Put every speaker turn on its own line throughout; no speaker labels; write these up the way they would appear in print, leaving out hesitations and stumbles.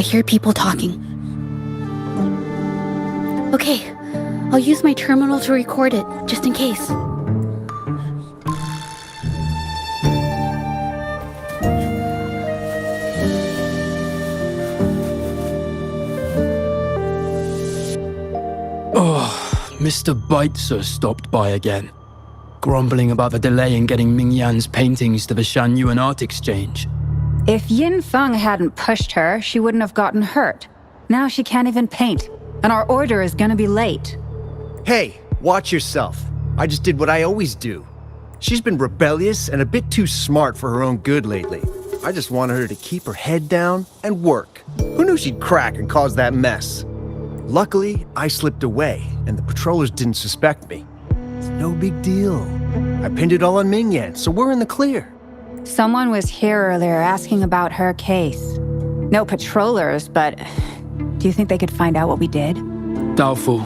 hear people talking. Okay, I'll use my terminal to record it, just in case.
Oh, Mr. Beitzer stopped by again, grumbling about the delay in getting Ming Yan's paintings to the Shan Art Exchange.
If Yin Feng hadn't pushed her, she wouldn't have gotten hurt. Now she can't even paint, and our order is gonna be late.
Hey, watch yourself. I just did what I always do. She's been rebellious and a bit too smart for her own good lately. I just wanted her to keep her head down and work. Who knew she'd crack and cause that mess? Luckily, I slipped away, and the patrollers didn't suspect me. It's no big deal. I pinned it all on Ming Yan, so we're in the clear.
Someone was here earlier asking about her case. No patrollers, but do you think they could find out what we did?
Doubtful.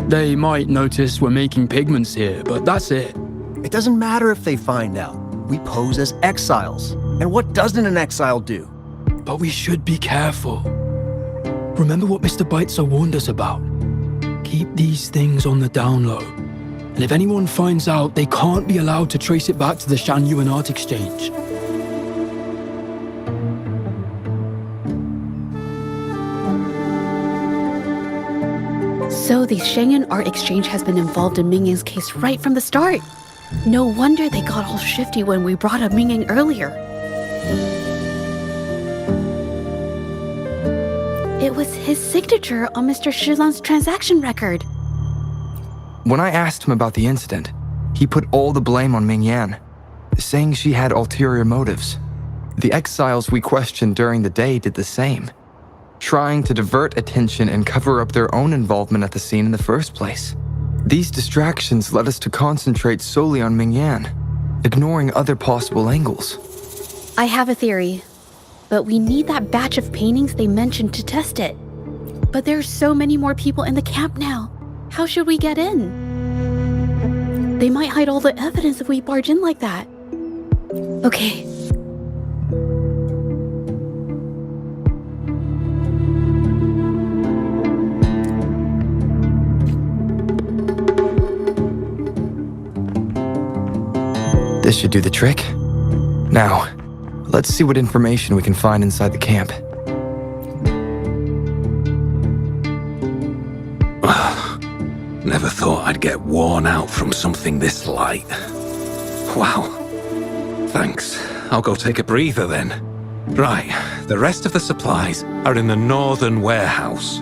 They might notice we're making pigments here, but that's it.
It doesn't matter if they find out. We pose as exiles. And what doesn't an exile do?
But we should be careful. Remember what Mr. Beitzer warned us about? Keep these things on the down low. And if anyone finds out, they can't be allowed to trace it back to the Shan Art Exchange.
So the Shan Art Exchange has been involved in Ming Yang's case right from the start. No wonder they got all shifty when we brought up Ming Yang earlier. It was his signature on Mr. Shilan's transaction record.
When I asked him about the incident, he put all the blame on Ming Yan, saying she had ulterior motives. The exiles we questioned during the day did the same, trying to divert attention and cover up their own involvement at the scene in the first place. These distractions led us to concentrate solely on Ming Yan, ignoring other possible angles.
I have a theory, but we need that batch of paintings they mentioned to test it. But there's so many more people in the camp now. How should we get in? They might hide all the evidence if we barge in like that. Okay.
This should do the trick. Now, let's see what information we can find inside the camp.
Never thought I'd get worn out from something this light. Wow. Thanks. I'll go take a breather then. Right, the rest of the supplies are in the northern warehouse.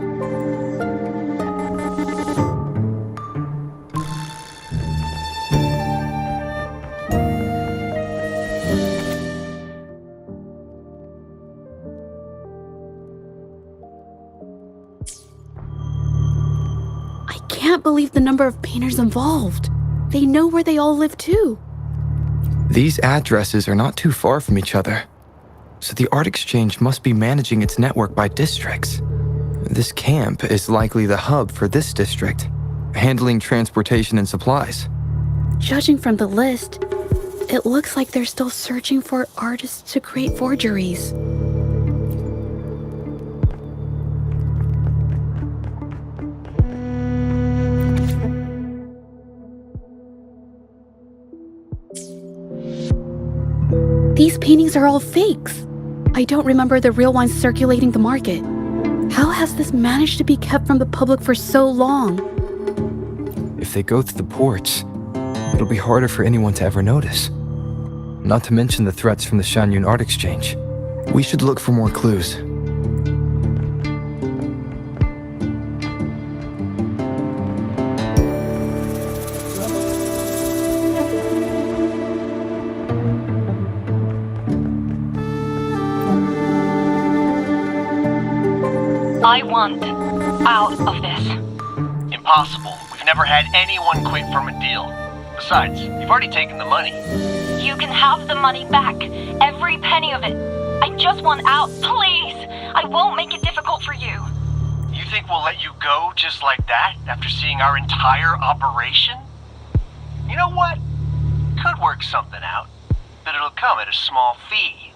I can't believe the number of painters involved. They know where they all live too.
These addresses are not too far from each other, so the art exchange must be managing its network by districts. This camp is likely the hub for this district, handling transportation and supplies.
Judging from the list, it looks like they're still searching for artists to create forgeries. These paintings are all fakes. I don't remember the real ones circulating the market. How has this managed to be kept from the public for so long?
If they go through the ports, it'll be harder for anyone to ever notice. Not to mention the threats from the Shan Art Exchange. We should look for more clues.
I want out of this.
Impossible. We've never had anyone quit from a deal. Besides, you've already taken the money.
You can have the money back. Every penny of it. I just want out, please. I won't make it difficult for you.
You think we'll let you go just like that after seeing our entire operation? You know what? Could work something out, but it'll come at a small fee.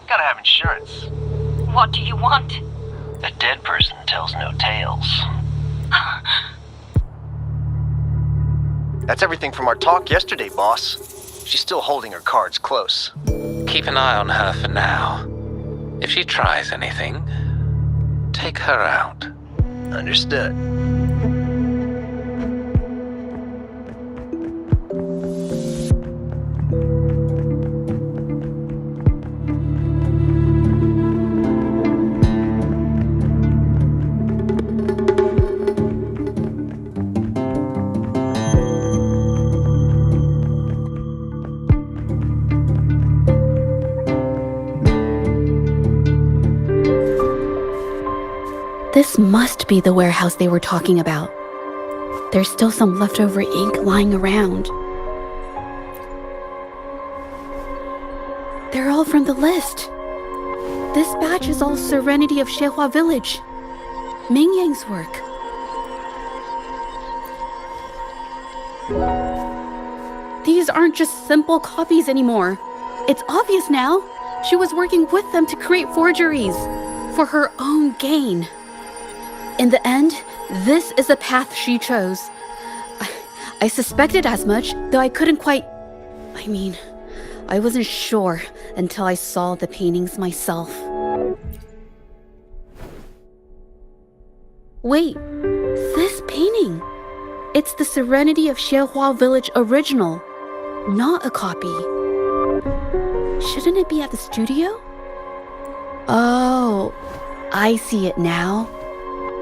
Gotta have insurance.
What do you want?
A dead person tells no tales.
That's everything from our talk yesterday, boss. She's still holding her cards close.
Keep an eye on her for now. If she tries anything, take her out.
Understood.
This must be the warehouse they were talking about. There's still some leftover ink lying around. They're all from the list. This batch is all Serenity of Zhezhi Village. Ming Yang's work. These aren't just simple copies anymore. It's obvious now. She was working with them to create forgeries for her own gain. In the end, this is the path she chose. I suspected as much, though I couldn't quite... I wasn't sure until I saw the paintings myself. Wait, this painting. It's the Serenity of Zhezhi Village original, not a copy. Shouldn't it be at the studio? Oh, I see it now.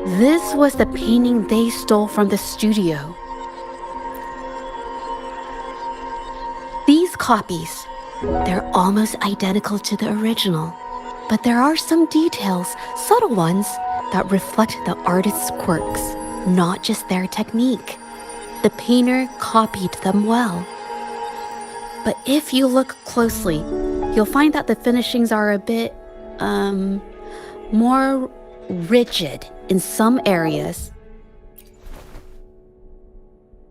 This was the painting they stole from the studio. These copies, they're almost identical to the original, but there are some details, subtle ones, that reflect the artist's quirks, not just their technique. The painter copied them well. But if you look closely, you'll find that the finishings are a bit, more rigid in some areas.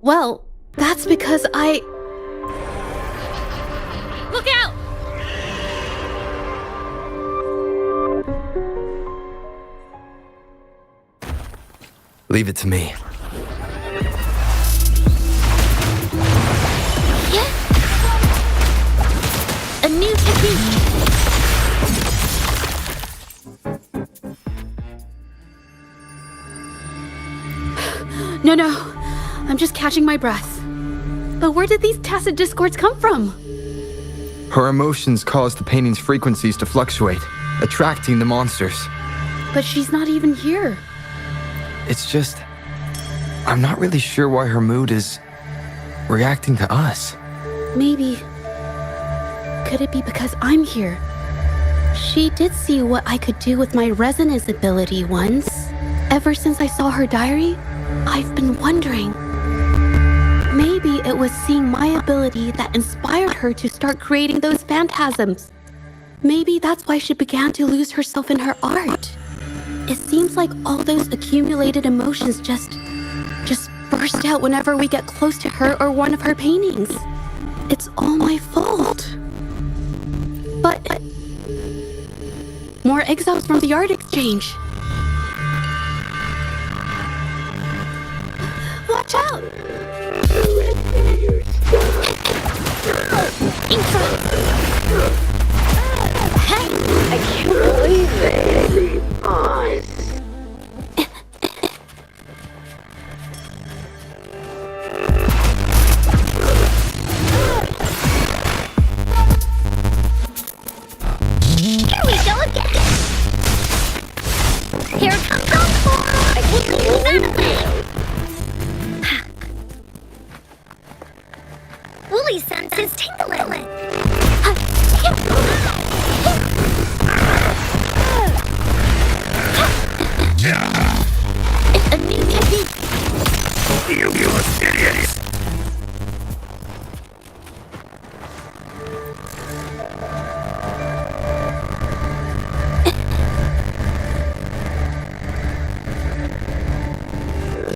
Well, that's because Look out!
Leave it to me.
Yeah. A new technique. No, I'm just catching my breath. But where did these tacit discords come from?
Her emotions cause the painting's frequencies to fluctuate, attracting the monsters.
But she's not even here.
It's just... I'm not really sure why her mood is reacting to us.
Maybe... Could it be because I'm here? She did see what I could do with my resonance ability once. Ever since I saw her diary, I've been wondering. Maybe it was seeing my ability that inspired her to start creating those phantasms. Maybe that's why she began to lose herself in her art. It seems like all those accumulated emotions just burst out whenever we get close to her or one of her paintings. It's all my fault. But... more exiles from the art exchange. Watch out! Hey! I can't believe it! Here we go again! Here it comes! I can't use that! Woolly sense is tingling. It's a new technique. You idiots.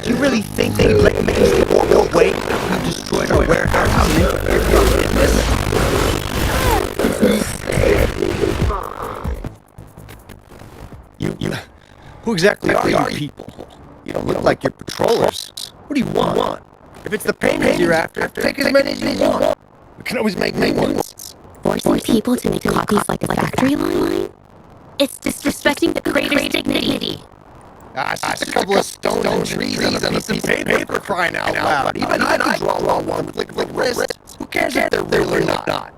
Do you really think they'd let me walk away after you destroyed our warehouse and interfered with our business? Who exactly are you people? You don't look like you're patrollers. What do you want? If it's the paintings you're after, take as many as you want. We can always make new ones.
Forcing people to make copies like a factory line? It's disrespecting the creator's dignity.
It's just a couple of stones and trees and a piece of paper crying out loud. Even I can draw one with like wrist. Who cares if they're real or not?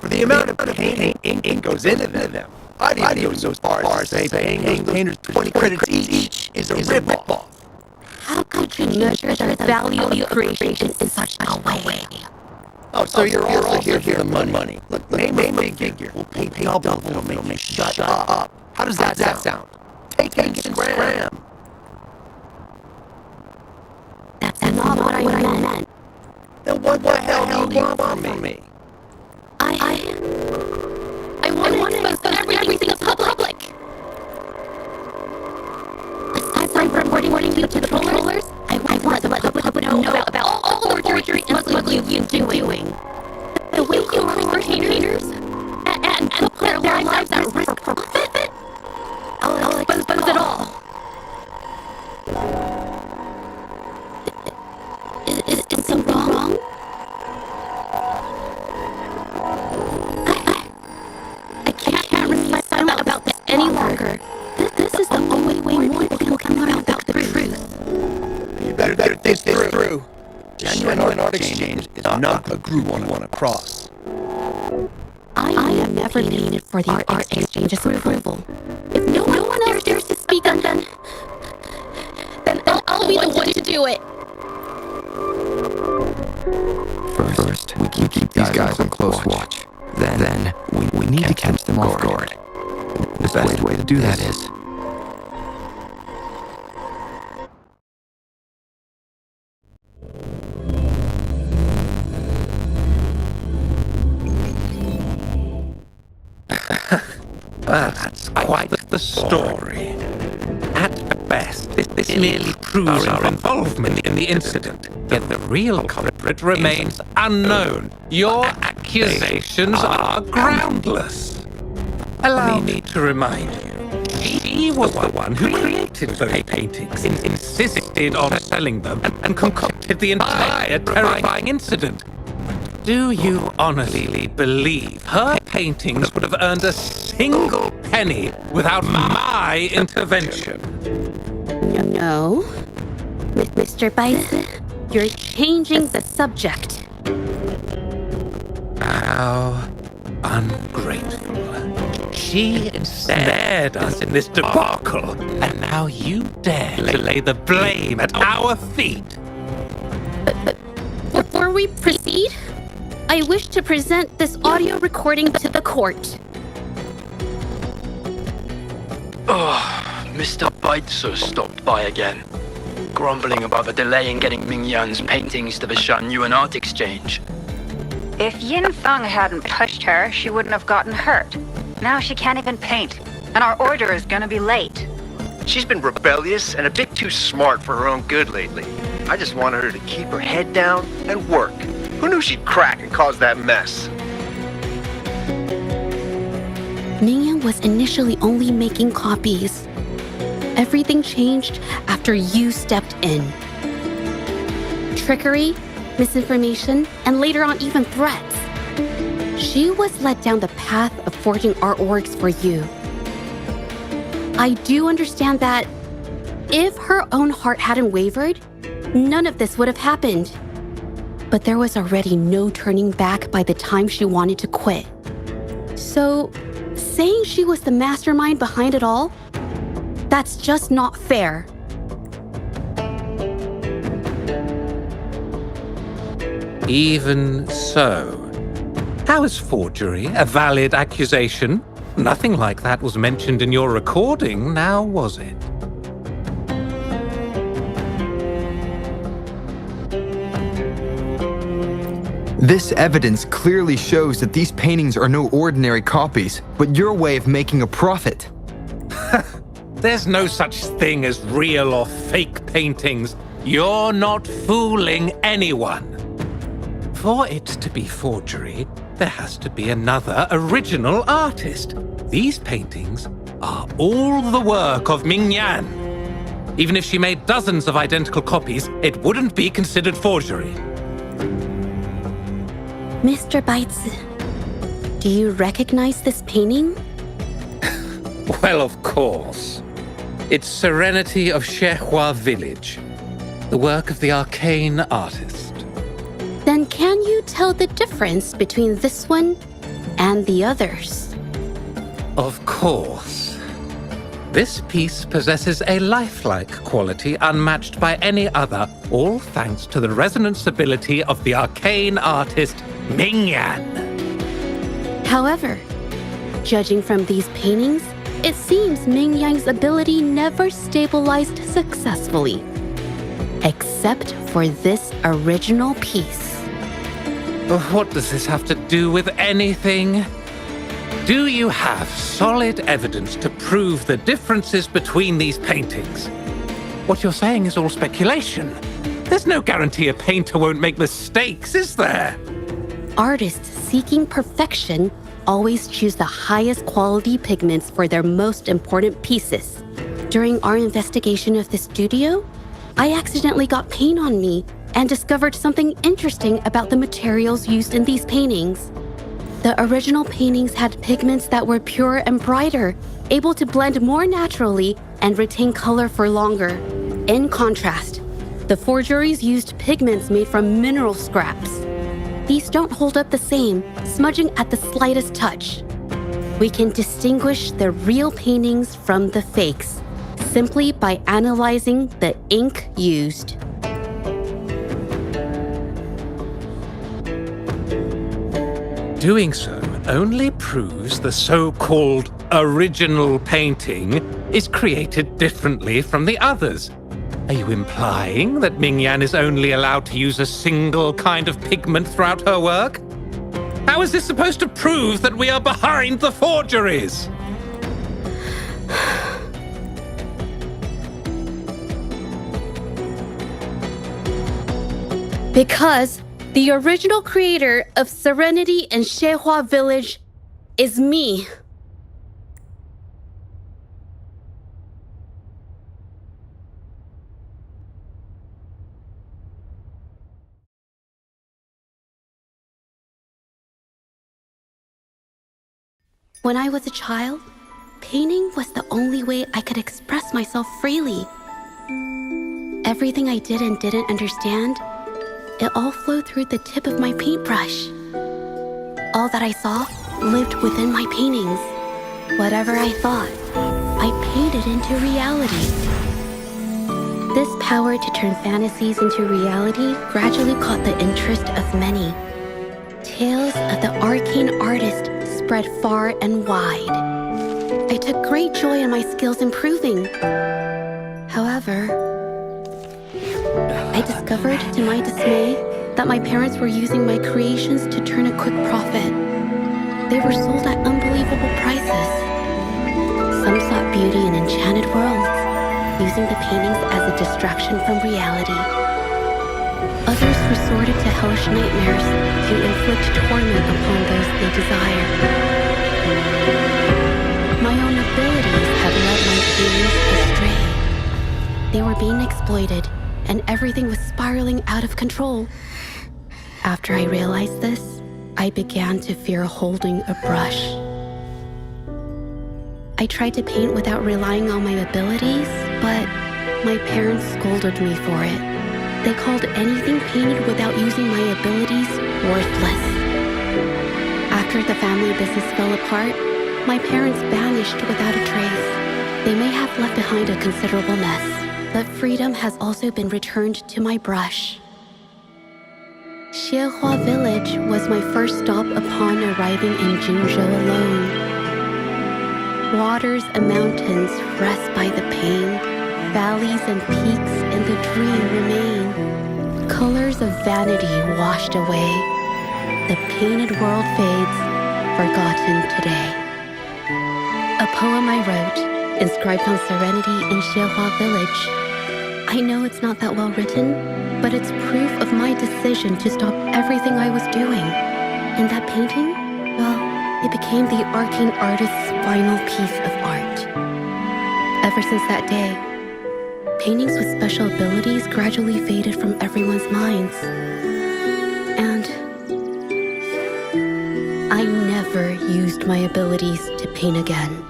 For the amount of paint ink goes into them, I'd even go so far as to say paying painters 20 credits each is a rip-off.
How could you measure the value of creation in such a way?
Oh, so you're also here for the money. Look, name a figure. We'll pay double for make you shut up. How does that sound? Take and scram.
That's not what I meant.
Then what the hell do you want from me?
I want to expose everything to the public. Aside from reporting you to the controllers, I want the public know about all the forgery and smuggling you're doing. The way you are painters and put their lives at risk for profit. I'll expose it all. Is something wrong? I can't remain silent about this any longer. This is the only way more people can learn about the truth.
You better think this through. Genuine art exchange is not a groove I want to cross.
I am never needed for the art exchange's approval. If no one else dares to speak, then I'll be the one to do it.
First, we keep these guys on close watch. Then we need to catch them off guard. The best way to do that is...
That's quite the story. At best, this merely proves our involvement in the incident. Yet the real culprit remains unknown. Your accusations are groundless. Allow me to remind you, she was the one who created those paintings, insisted on selling them, and concocted the entire terrifying incident. Do you honestly believe her paintings would have earned a single penny without my intervention?
No. Mr. Bites, you're changing the subject.
How ungrateful. She ensnared us in this debacle, and now you dare to lay the blame at our feet.
But before we proceed, I wish to present this audio recording to the court.
Mr. Baitzer stopped by again, grumbling about the delay in getting Ming Yan's paintings to the Shangyuan Art Exchange.
If Yin Feng hadn't pushed her, she wouldn't have gotten hurt. Now she can't even paint, and our order is gonna be late.
She's been rebellious and a bit too smart for her own good lately. I just wanted her to keep her head down and work. Who knew she'd crack and cause that mess?
Ming was initially only making copies. Everything changed after you stepped in. Trickery, misinformation, and later on even threats. She was led down the path of forging artworks for you. I do understand that if her own heart hadn't wavered, none of this would have happened. But there was already no turning back by the time she wanted to quit. So, saying she was the mastermind behind it all, that's just not fair.
Even so, how is forgery a valid accusation? Nothing like that was mentioned in your recording, now was it?
This evidence clearly shows that these paintings are no ordinary copies, but your way of making a profit.
There's no such thing as real or fake paintings. You're not fooling anyone. For it to be forgery, there has to be another original artist. These paintings are all the work of Ming Yan. Even if she made dozens of identical copies, it wouldn't be considered forgery.
Mr. Bites, do you recognize this painting?
Well, of course. It's Serenity of Zhezhi Village, the work of the arcane artist.
Then can you tell the difference between this one and the others?
Of course. This piece possesses a lifelike quality unmatched by any other, all thanks to the resonance ability of the arcane artist Ming Yan.
However, judging from these paintings, it seems Ming Yang's ability never stabilized successfully. Except for this original piece.
What does this have to do with anything? Do you have solid evidence to prove the differences between these paintings? What you're saying is all speculation. There's no guarantee a painter won't make mistakes, is there?
Artists seeking perfection always choose the highest quality pigments for their most important pieces. During our investigation of the studio, I accidentally got paint on me and discovered something interesting about the materials used in these paintings. The original paintings had pigments that were pure and brighter, able to blend more naturally and retain color for longer. In contrast, the forgeries used pigments made from mineral scraps. These don't hold up the same, smudging at the slightest touch. We can distinguish the real paintings from the fakes simply by analyzing the ink used.
Doing so only proves the so-called original painting is created differently from the others. Are you implying that Ming Yan is only allowed to use a single kind of pigment throughout her work? How is this supposed to prove that we are behind the forgeries?
Because the original creator of Serenity and Zhezhi Village is me. When I was a child, painting was the only way I could express myself freely. Everything I did and didn't understand, it all flowed through the tip of my paintbrush. All that I saw lived within my paintings. Whatever I thought, I painted into reality. This power to turn fantasies into reality gradually caught the interest of many. Tales of the arcane artist spread far and wide. I took great joy in my skills improving. However, I discovered, to my dismay, that my parents were using my creations to turn a quick profit. They were sold at unbelievable prices. Some sought beauty in enchanted worlds, using the paintings as a distraction from reality. Others resorted to hellish nightmares to inflict torment upon those they desire. My own abilities had led my paintings astray. They were being exploited, and everything was spiraling out of control. After I realized this, I began to fear holding a brush. I tried to paint without relying on my abilities, but my parents scolded me for it. They called anything painted without using my abilities worthless. After the family business fell apart, my parents vanished without a trace. They may have left behind a considerable mess, but freedom has also been returned to my brush. Zhezhi Village was my first stop upon arriving in Jinzhou alone. Waters and mountains rest by the pain, valleys and peaks in the dream remain. Colors of vanity washed away, the painted world fades, forgotten today. A poem I wrote, inscribed on Serenity in Zhezhi Village. I know it's not that well written, but it's proof of my decision to stop everything I was doing. And that painting, well, it became the arcane artist's final piece of art. Ever since that day, paintings with special abilities gradually faded from everyone's minds. And I never used my abilities to paint again.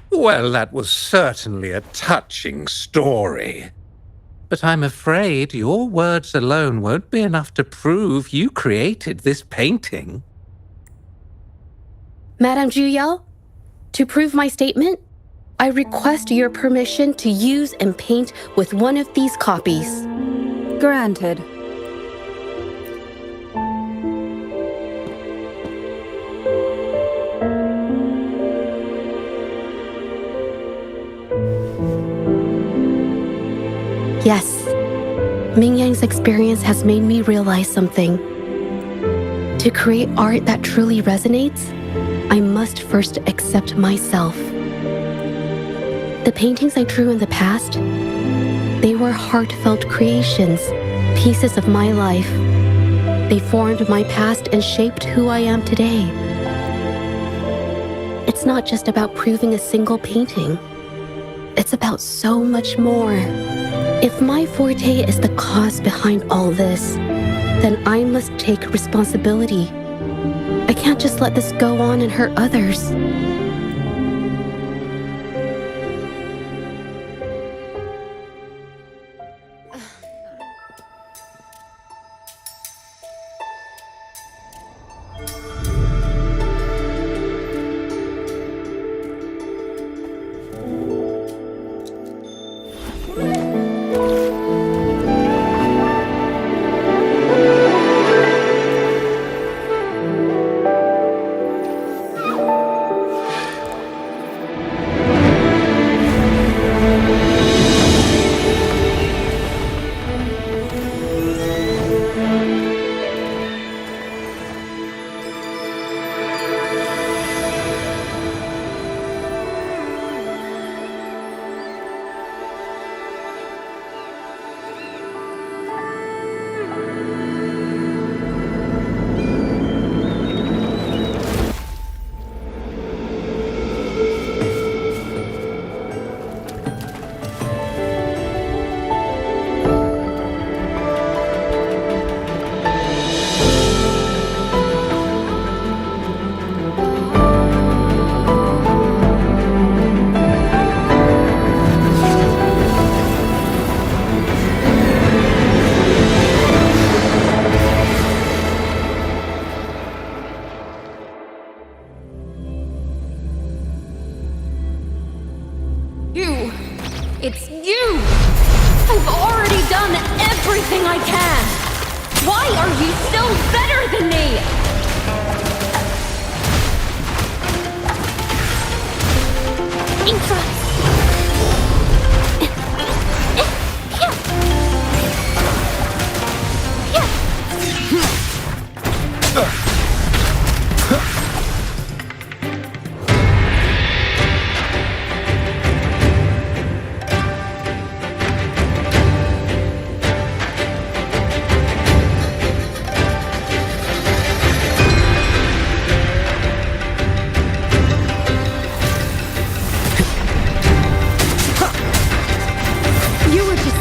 Well, that was certainly a touching story. But I'm afraid your words alone won't be enough to prove you created this painting.
Madame Juyao, to prove my statement, I request your permission to use and paint with one of these copies.
Granted.
Yes, Ming Yang's experience has made me realize something. To create art that truly resonates, I must first accept myself. The paintings I drew in the past, they were heartfelt creations, pieces of my life. They formed my past and shaped who I am today. It's not just about proving a single painting. It's about so much more. If my forte is the cause behind all this, then I must take responsibility. I can't just let this go on and hurt others.
It's you! I've already done everything I can! Why are you still better than me? Intra!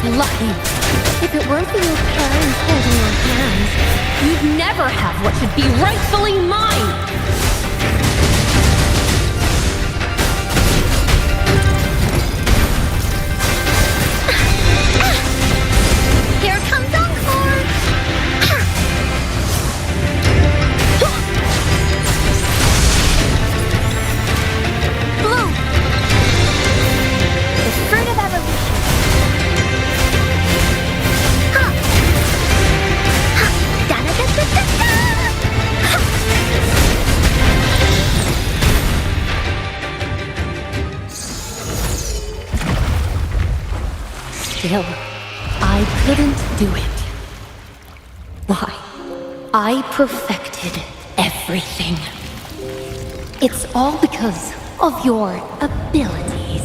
Lucky. If it weren't for your parents holding your hands, you'd never have what should be rightfully mine! Here comes Encore! Blue! The fruit of evolution. Still, I couldn't do it. Why? I perfected everything. It's all because of your abilities.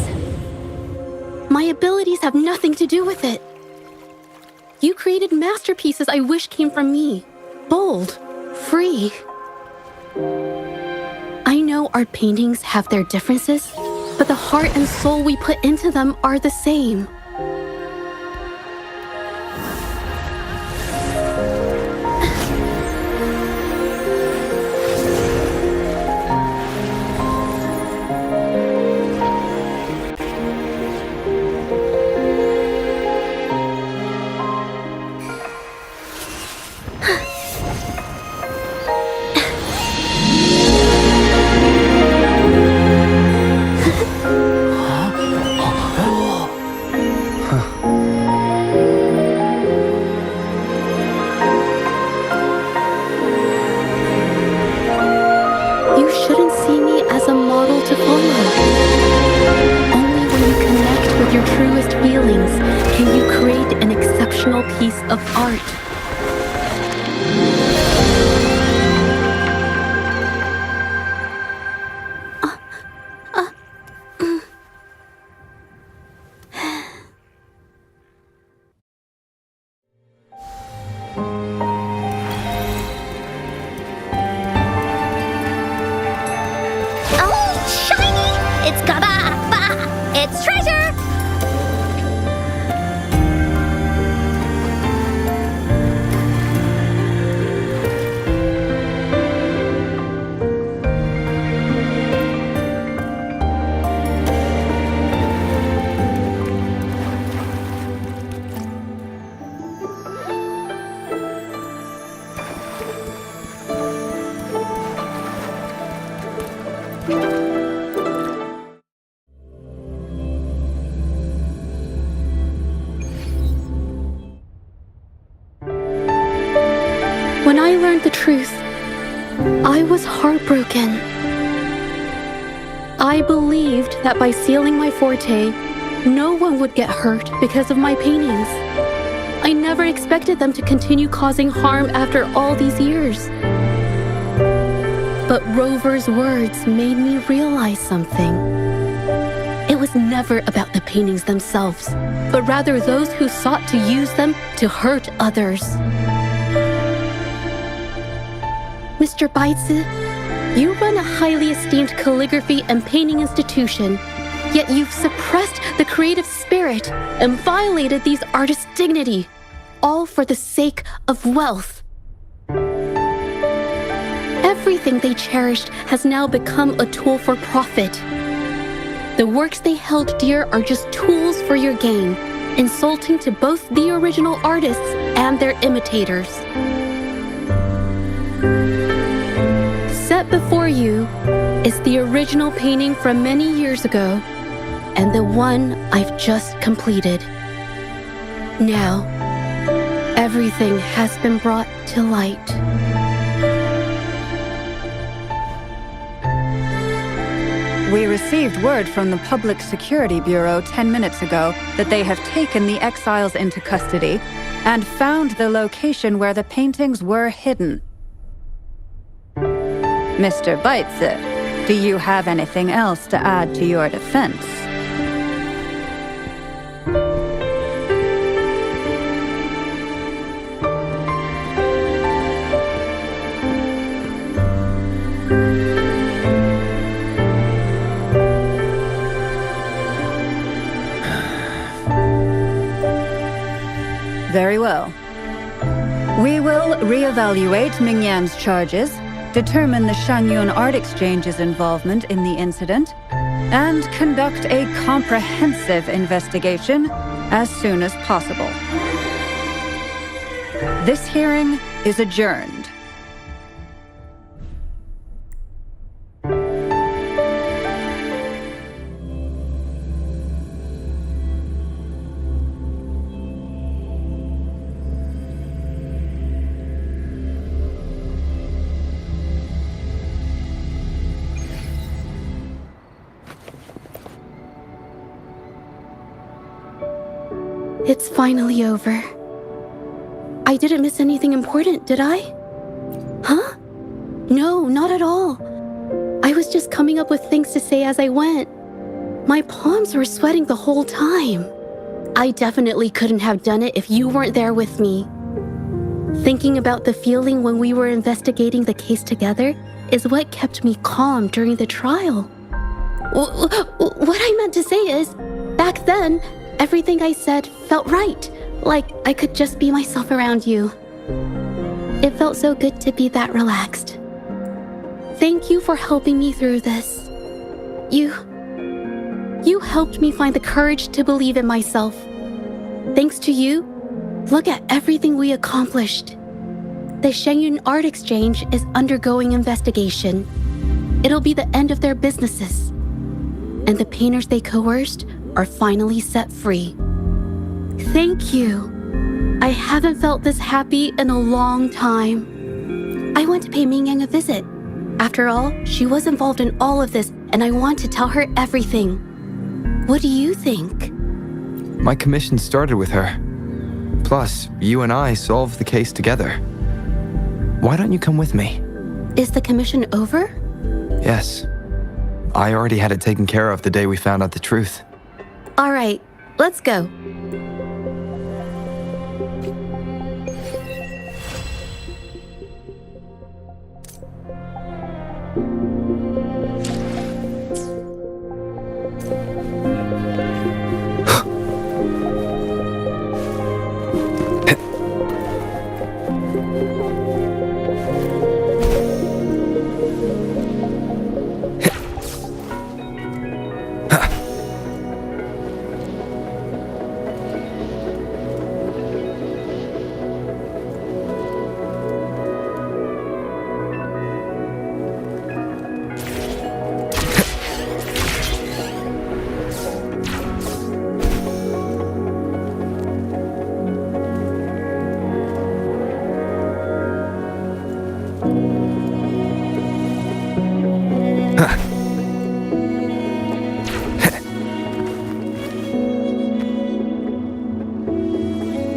My abilities have nothing to do with it. You created masterpieces I wish came from me. bold, free. I know our paintings have their differences, but the heart and soul we put into them are the same. Piece of art.
Oh, shiny! It's it's treasure!
When I learned the truth, I was heartbroken. I believed that by sealing my forte, no one would get hurt because of my paintings. I never expected them to continue causing harm after all these years. But Rover's words made me realize something. It was never about the paintings themselves, but rather those who sought to use them to hurt others. Mr. Baitsu, you run a highly esteemed calligraphy and painting institution, yet you've suppressed the creative spirit and violated these artists' dignity, all for the sake of wealth. Everything they cherished has now become a tool for profit. The works they held dear are just tools for your gain, insulting to both the original artists and their imitators. Set before you is the original painting from many years ago, and the one I've just completed. Now, everything has been brought to light.
We received word from the Public Security Bureau 10 minutes ago that they have taken the exiles into custody and found the location where the paintings were hidden. Mr. Baitsu, do you have anything else to add to your defense? Very well. We will reevaluate Mingyan's charges, determine the Shangyun Art Exchange's involvement in the incident, and conduct a comprehensive investigation as soon as possible. This hearing is adjourned.
It's finally over. I didn't miss anything important, did I? Huh? No, not at all. I was just coming up with things to say as I went. My palms were sweating the whole time. I definitely couldn't have done it if you weren't there with me. Thinking about the feeling when we were investigating the case together is what kept me calm during the trial. What I meant to say is, back then, everything I said felt right. Like I could just be myself around you. It felt so good to be that relaxed. Thank you for helping me through this. You helped me find the courage to believe in myself. Thanks to you, look at everything we accomplished. The Shenyun Art Exchange is undergoing investigation. It'll be the end of their businesses. And the painters they coerced are finally set free. Thank you. I haven't felt this happy in a long time. I want to pay Mingyang a visit. After all, she was involved in all of this, and I want to tell her everything. What do you think?
My commission started with her. Plus, you and I solved the case together. Why don't you come with me?
Is the commission over?
Yes. I already had it taken care of the day we found out the truth.
All right, let's go.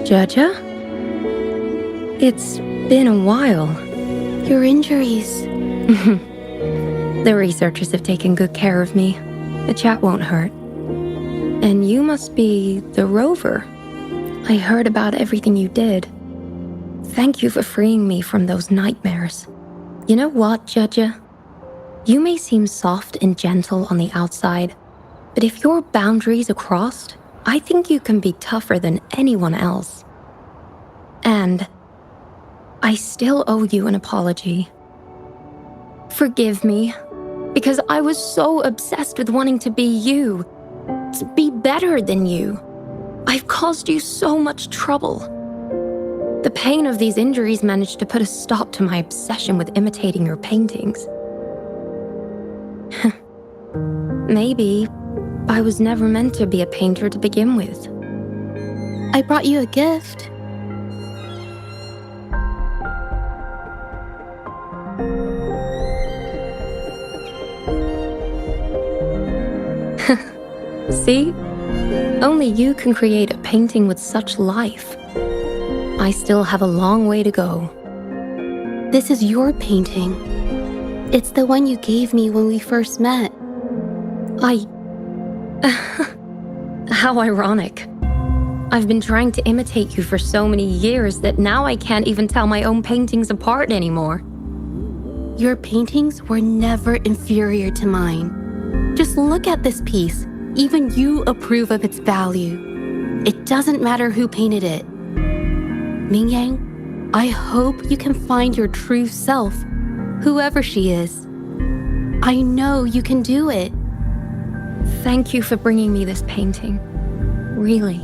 Zhezhi? It's been a while.
Your injuries.
The researchers have taken good care of me. The chat won't hurt. And you must be the rover. I heard about everything you did. Thank you for freeing me from those nightmares. You know what, Zhezhi? You may seem soft and gentle on the outside, but if your boundaries are crossed, I think you can be tougher than anyone else. And I still owe you an apology. Forgive me, because I was so obsessed with wanting to be you, to be better than you. I've caused you so much trouble. The pain of these injuries managed to put a stop to my obsession with imitating your paintings. Maybe I was never meant to be a painter to begin with.
I brought you a gift.
See? Only you can create a painting with such life. I still have a long way to go.
This is your painting. It's the one you gave me when we first met.
How ironic. I've been trying to imitate you for so many years that now I can't even tell my own paintings apart anymore.
Your paintings were never inferior to mine. Just look at this piece. Even you approve of its value. It doesn't matter who painted it. Mingyang, I hope you can find your true self, whoever she is. I know you can do it.
Thank you for bringing me this painting. Really.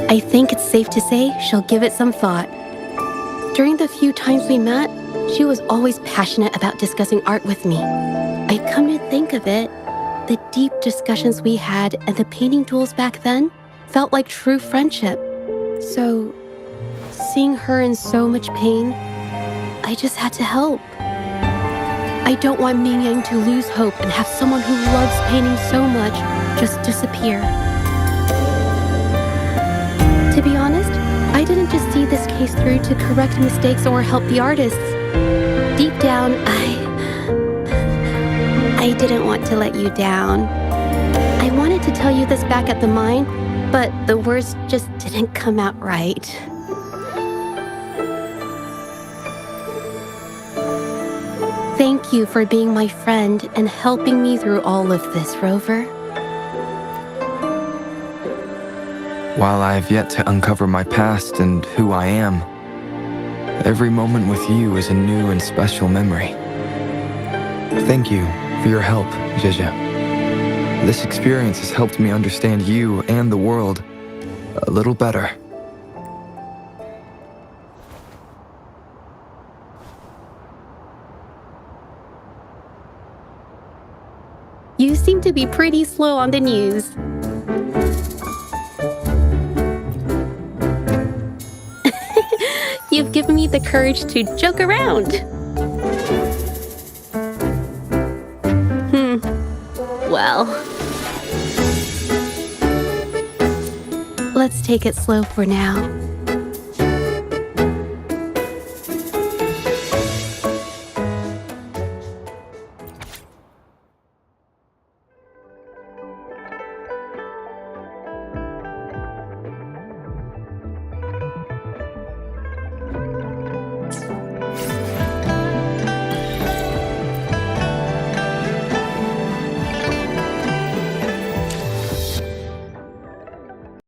I think it's safe to say she'll give it some thought. During the few times we met, she was always passionate about discussing art with me. I come to think of it, the deep discussions we had and the painting duels back then felt like true friendship. So, seeing her in so much pain, I just had to help. I don't want Mingyang to lose hope and have someone who loves painting so much just disappear. To be honest, I didn't just see this case through to correct mistakes or help the artists. Deep down, I didn't want to let you down. I wanted to tell you this back at the mine, but the words just didn't come out right. Thank you for being my friend and helping me through all of this, Rover.
While I have yet to uncover my past and who I am, every moment with you is a new and special memory. Thank you for your help, Zhezhi. This experience has helped me understand you and the world a little better.
You seem to be pretty slow on the news. You've given me the courage to joke around. Well, let's take it slow for now.